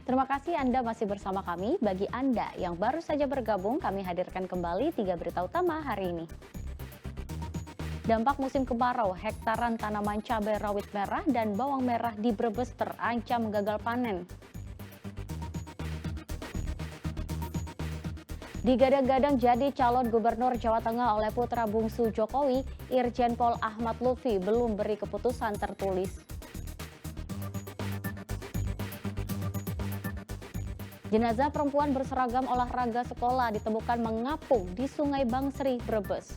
Terima kasih Anda masih bersama kami. Bagi Anda yang baru saja bergabung, kami hadirkan kembali 3 berita utama hari ini. Dampak musim kemarau, hektaran tanaman cabai rawit merah dan bawang merah di Brebes terancam gagal panen. Digadang-gadang jadi calon gubernur Jawa Tengah oleh putra bungsu Jokowi, Irjen Pol Ahmad Lutfi belum beri keputusan tertulis. Jenazah perempuan berseragam olahraga sekolah ditemukan mengapung di Sungai Bangsri, Brebes.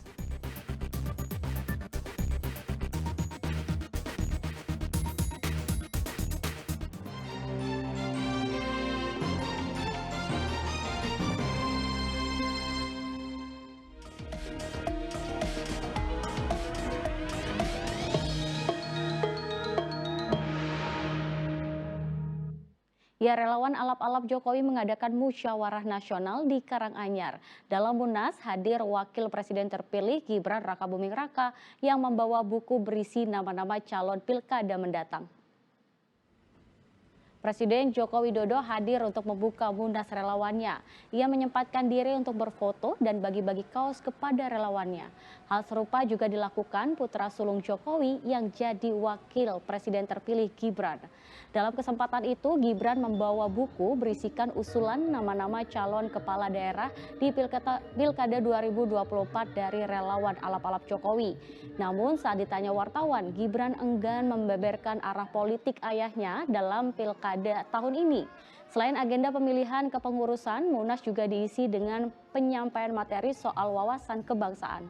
Ya, relawan alap-alap Jokowi mengadakan musyawarah nasional di Karanganyar. Dalam Munas hadir Wakil Presiden terpilih Gibran Rakabuming Raka yang membawa buku berisi nama-nama calon pilkada mendatang. Presiden Joko Widodo hadir untuk membuka munas relawannya. Ia menyempatkan diri untuk berfoto dan bagi-bagi kaos kepada relawannya. Hal serupa juga dilakukan putra sulung Jokowi yang jadi wakil presiden terpilih Gibran. Dalam kesempatan itu, Gibran membawa buku berisikan usulan nama-nama calon kepala daerah di Pilkada 2024 dari relawan alap-alap Jokowi. Namun saat ditanya wartawan, Gibran enggan membeberkan arah politik ayahnya dalam Pilkada tahun ini. Selain agenda pemilihan kepengurusan, Munas juga diisi dengan penyampaian materi soal wawasan kebangsaan.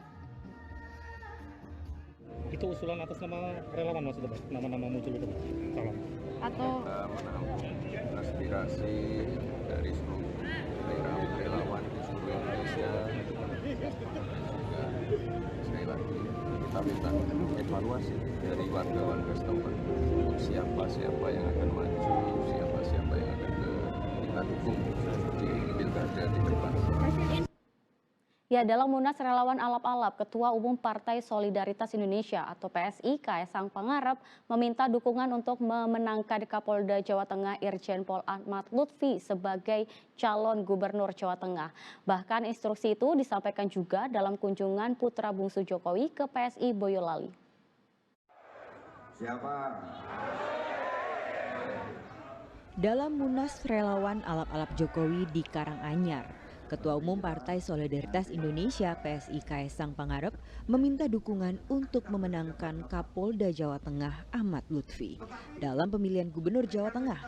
Itu usulan atas nama relawan maksudnya, Pak? Nama-nama muncul itu, Pak? Calon. Atau kita menampung aspirasi dari seluruh daerah relawan di seluruh Indonesia. Juga sekali lagi kita minta evaluasi dari warga-warga setempat untuk siapa yang akan maju, siapa yang akan kita dukung di pilkada di depan. Ya, dalam Munas Relawan Alap-Alap, Ketua Umum Partai Solidaritas Indonesia atau PSI Kaesang Pangarep meminta dukungan untuk memenangkan Kapolda Jawa Tengah Irjen Pol Ahmad Lutfi sebagai calon gubernur Jawa Tengah. Bahkan instruksi itu disampaikan juga dalam kunjungan putra bungsu Jokowi ke PSI Boyolali. Siapa? Dalam Munas Relawan Alap-Alap Jokowi di Karanganyar, Ketua Umum Partai Solidaritas Indonesia PSI Kaesang Pangarep meminta dukungan untuk memenangkan Kapolda Jawa Tengah Ahmad Lutfi dalam pemilihan Gubernur Jawa Tengah.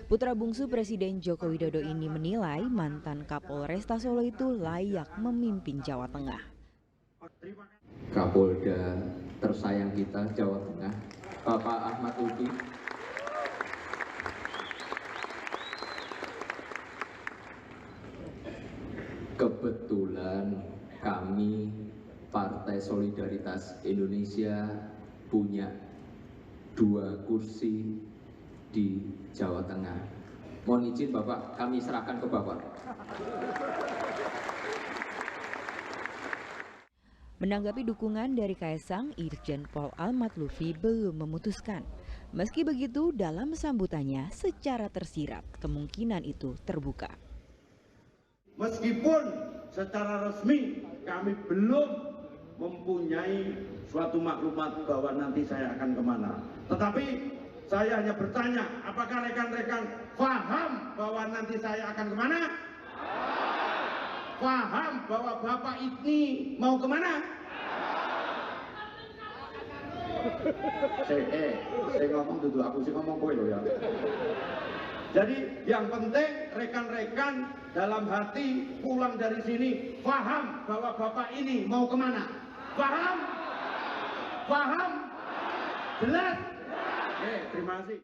Putra bungsu Presiden Joko Widodo ini menilai mantan Kapolresta Solo itu layak memimpin Jawa Tengah. Kapolda tersayang kita Jawa Tengah, Bapak Ahmad Lutfi. Kebetulan kami Partai Solidaritas Indonesia punya 2 kursi di Jawa Tengah. Mohon izin Bapak, kami serahkan ke Bapak. Menanggapi dukungan dari Kaesang, Irjen Pol Ahmad Lutfi belum memutuskan. Meski begitu, dalam sambutannya secara tersirat kemungkinan itu terbuka. Meskipun secara resmi kami belum mempunyai suatu maklumat bahwa nanti saya akan kemana. Tetapi saya hanya bertanya, apakah rekan-rekan paham bahwa nanti saya akan kemana? Paham bahwa Bapak ini mau kemana? Saya ngomong duduk, aku sih ngomong kowe loh ya. Jadi yang penting rekan-rekan dalam hati pulang dari sini paham bahwa Bapak ini mau kemana? Paham? Paham? Jelas? Terima kasih.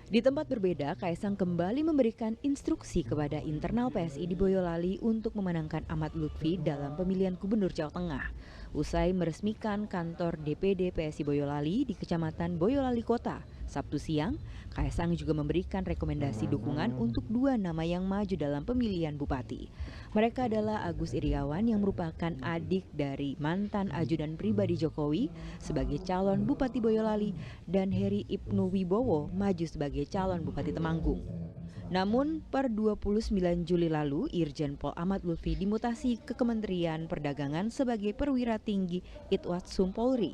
Di tempat berbeda, Kaesang kembali memberikan instruksi kepada internal PSI di Boyolali untuk memenangkan Ahmad Lutfi dalam pemilihan Gubernur Jawa Tengah. Usai meresmikan kantor DPD PSI Boyolali di Kecamatan Boyolali Kota, Sabtu siang, Kaesang juga memberikan rekomendasi dukungan untuk 2 nama yang maju dalam pemilihan bupati. Mereka adalah Agus Iriawan yang merupakan adik dari mantan ajudan pribadi Jokowi sebagai calon Bupati Boyolali dan Heri Ibnu Wibowo maju sebagai calon Bupati Temanggung. Namun per 29 Juli lalu, Irjen Pol Ahmad Lutfi dimutasi ke Kementerian Perdagangan sebagai perwira tinggi Itwatsum Polri.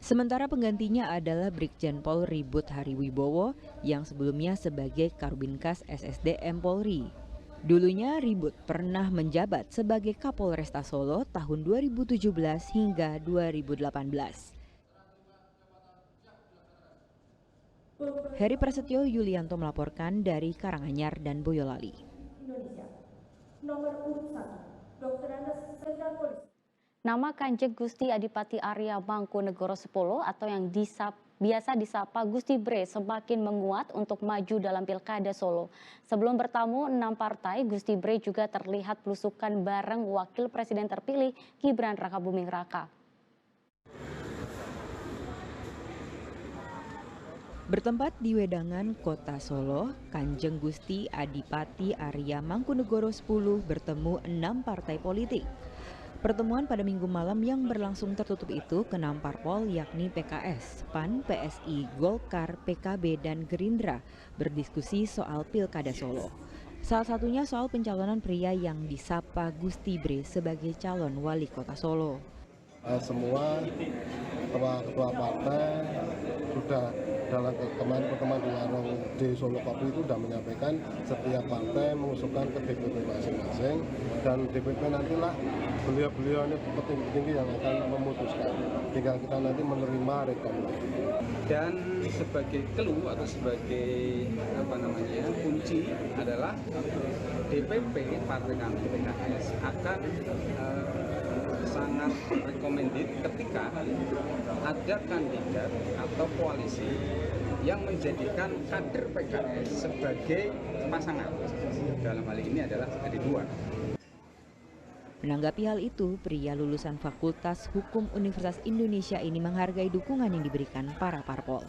Sementara penggantinya adalah Brigjen Pol Ribut Hariwibowo yang sebelumnya sebagai Karubinkas SSDM Polri. Dulunya Ribut pernah menjabat sebagai Kapolresta Solo tahun 2017 hingga 2018. Heri Prasetyo Yulianto melaporkan dari Karanganyar dan Boyolali. Nama Kanjeng Gusti Adipati Arya Mangkunegoro X atau yang biasa disapa Gusti Bre semakin menguat untuk maju dalam Pilkada Solo. Sebelum bertamu 6 partai, Gusti Bre juga terlihat belusukan bareng Wakil Presiden terpilih Gibran Rakabuming Raka. Bertempat di Wedangan, Kota Solo, Kanjeng Gusti Adipati Arya Mangkunegoro X bertemu 6 partai politik. Pertemuan pada Minggu malam yang berlangsung tertutup itu ke-6 parpol yakni PKS, PAN, PSI, Golkar, PKB, dan Gerindra berdiskusi soal Pilkada Solo. Salah satunya soal pencalonan pria yang disapa Gusti Bre sebagai calon wali kota Solo. Semua ketua partai sudah dalam kemarin pertemuan di warung di Solo Kopi itu sudah menyampaikan setiap partai mengusulkan ke DPP masing-masing, dan DPP nantilah beliau-beliau ini petinggi-petinggi yang akan memutuskan. Tinggal kita nanti menerima rekomendasi. Dan sebagai clue atau sebagai kunci adalah DPP partai kami PKS akan sangat recommended ketika ada kandidat atau koalisi yang menjadikan kader PKS sebagai pasangan. Dalam hal ini adalah ada 2. Menanggapi hal itu, pria lulusan Fakultas Hukum Universitas Indonesia ini menghargai dukungan yang diberikan para parpol.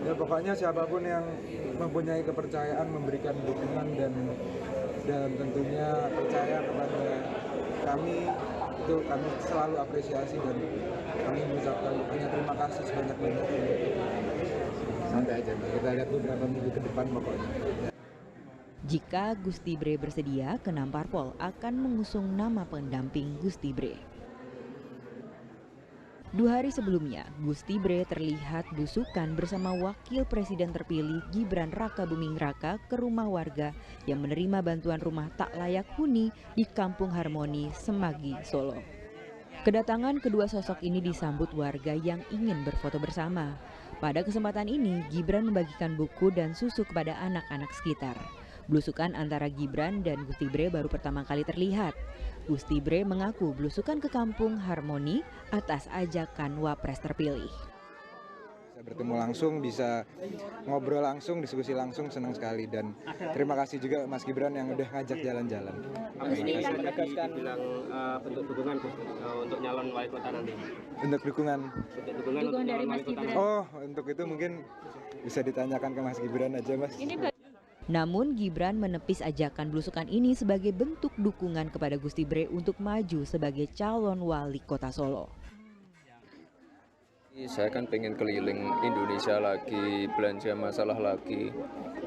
Ya pokoknya siapapun yang mempunyai kepercayaan memberikan dukungan dan tentunya percaya kepada kami, itu kami selalu apresiasi dan kami mengucapkan banyak terima kasih sebanyak-banyaknya. Santai aja, kita lihat beberapa minggu ke depan pokoknya. Jika Gusti Bre bersedia, ke-6 parpol akan mengusung nama pendamping Gusti Bre. 2 hari sebelumnya, Gusti Bre terlihat belusukan bersama Wakil Presiden terpilih Gibran Rakabuming Raka ke rumah warga yang menerima bantuan rumah tak layak huni di Kampung Harmoni, Semagi, Solo. Kedatangan kedua sosok ini disambut warga yang ingin berfoto bersama. Pada kesempatan ini, Gibran membagikan buku dan susu kepada anak-anak sekitar. Belusukan antara Gibran dan Gusti Bre baru pertama kali terlihat. Gusti Bre mengaku belusukan ke Kampung Harmoni atas ajakan Wapres terpilih. Bisa bertemu langsung, bisa ngobrol langsung, diskusi langsung, senang sekali. Dan terima kasih juga Mas Gibran yang udah ngajak jalan-jalan. Apa ini dibilang bentuk dukungan untuk nyalon wali kota nanti? Untuk dukungan dari Mas Gibran. Oh, untuk itu mungkin bisa ditanyakan ke Mas Gibran aja, Mas. Namun Gibran menepis ajakan belusukan ini sebagai bentuk dukungan kepada Gusti Bre untuk maju sebagai calon wali kota Solo. Saya kan pengen keliling Indonesia lagi, belanja masalah lagi.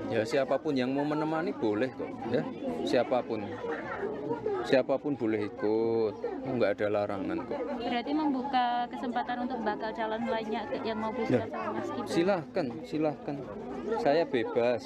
Ya siapapun yang mau menemani boleh kok, ya. Siapapun boleh ikut, nggak ada larangan kok. Berarti membuka kesempatan untuk bakal calon lainnya yang mau belusukan sama Mas Gibran? Silahkan. Saya bebas.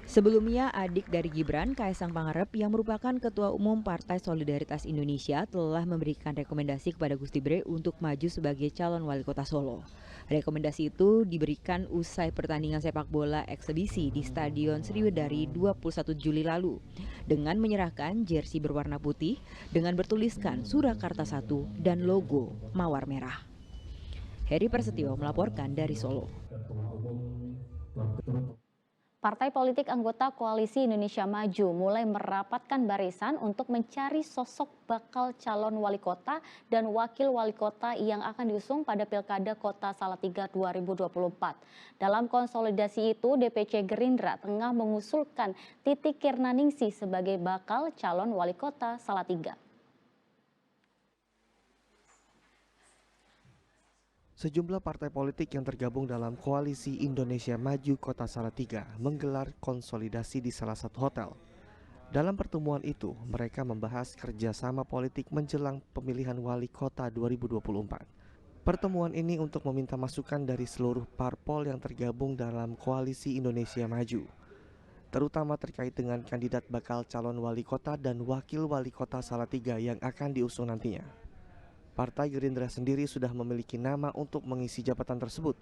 Sebelumnya, adik dari Gibran, Kaisang Pangarep, yang merupakan Ketua Umum Partai Solidaritas Indonesia, telah memberikan rekomendasi kepada Gusti Bre untuk maju sebagai calon wali kota Solo. Rekomendasi itu diberikan usai pertandingan sepak bola eksebisi di Stadion Sriwedari 21 Juli lalu, dengan menyerahkan jersey berwarna putih dengan bertuliskan Surakarta 1 dan logo Mawar Merah. Heri Prasetyo melaporkan dari Solo. Partai politik anggota Koalisi Indonesia Maju mulai merapatkan barisan untuk mencari sosok bakal calon wali kota dan wakil wali kota yang akan diusung pada Pilkada Kota Salatiga 2024. Dalam konsolidasi itu, DPC Gerindra tengah mengusulkan Titi Kirnaningsi sebagai bakal calon wali kota Salatiga. Sejumlah partai politik yang tergabung dalam Koalisi Indonesia Maju Kota Salatiga menggelar konsolidasi di salah satu hotel. Dalam pertemuan itu, mereka membahas kerjasama politik menjelang pemilihan wali kota 2024. Pertemuan ini untuk meminta masukan dari seluruh parpol yang tergabung dalam Koalisi Indonesia Maju, terutama terkait dengan kandidat bakal calon wali kota dan wakil wali kota Salatiga yang akan diusung nantinya. Partai Gerindra sendiri sudah memiliki nama untuk mengisi jabatan tersebut.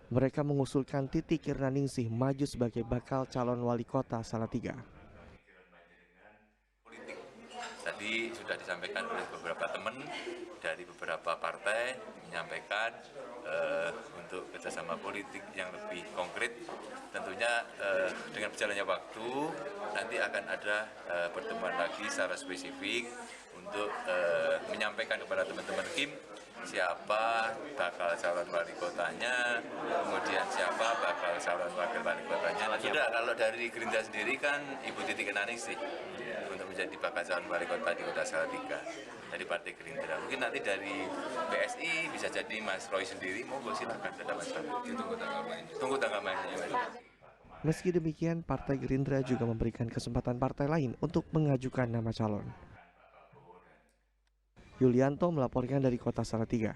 Mereka mengusulkan Titi Kirnaningsih maju sebagai bakal calon wali kota Salatiga. Tadi sudah disampaikan oleh beberapa teman dari beberapa partai menyampaikan untuk kerjasama politik yang lebih konkret. Tentunya dengan berjalannya waktu nanti akan ada pertemuan lagi secara spesifik untuk menyampaikan kepada teman-teman Kim siapa bakal calon wali kotanya, kemudian siapa bakal calon wakil wali kotanya. Sudah, kalau dari Gerindra sendiri kan Ibu Titi Kirnaningsih untuk menjadi bakal calon wali kota di Kota Salatiga dari Partai Gerindra. Mungkin nanti dari PSI bisa jadi Mas Roy sendiri, monggo silakan ada masalah. Tunggu tanggal mainnya. Meski demikian, Partai Gerindra juga memberikan kesempatan partai lain untuk mengajukan nama calon. Yulianto melaporkan dari Kota Salatiga.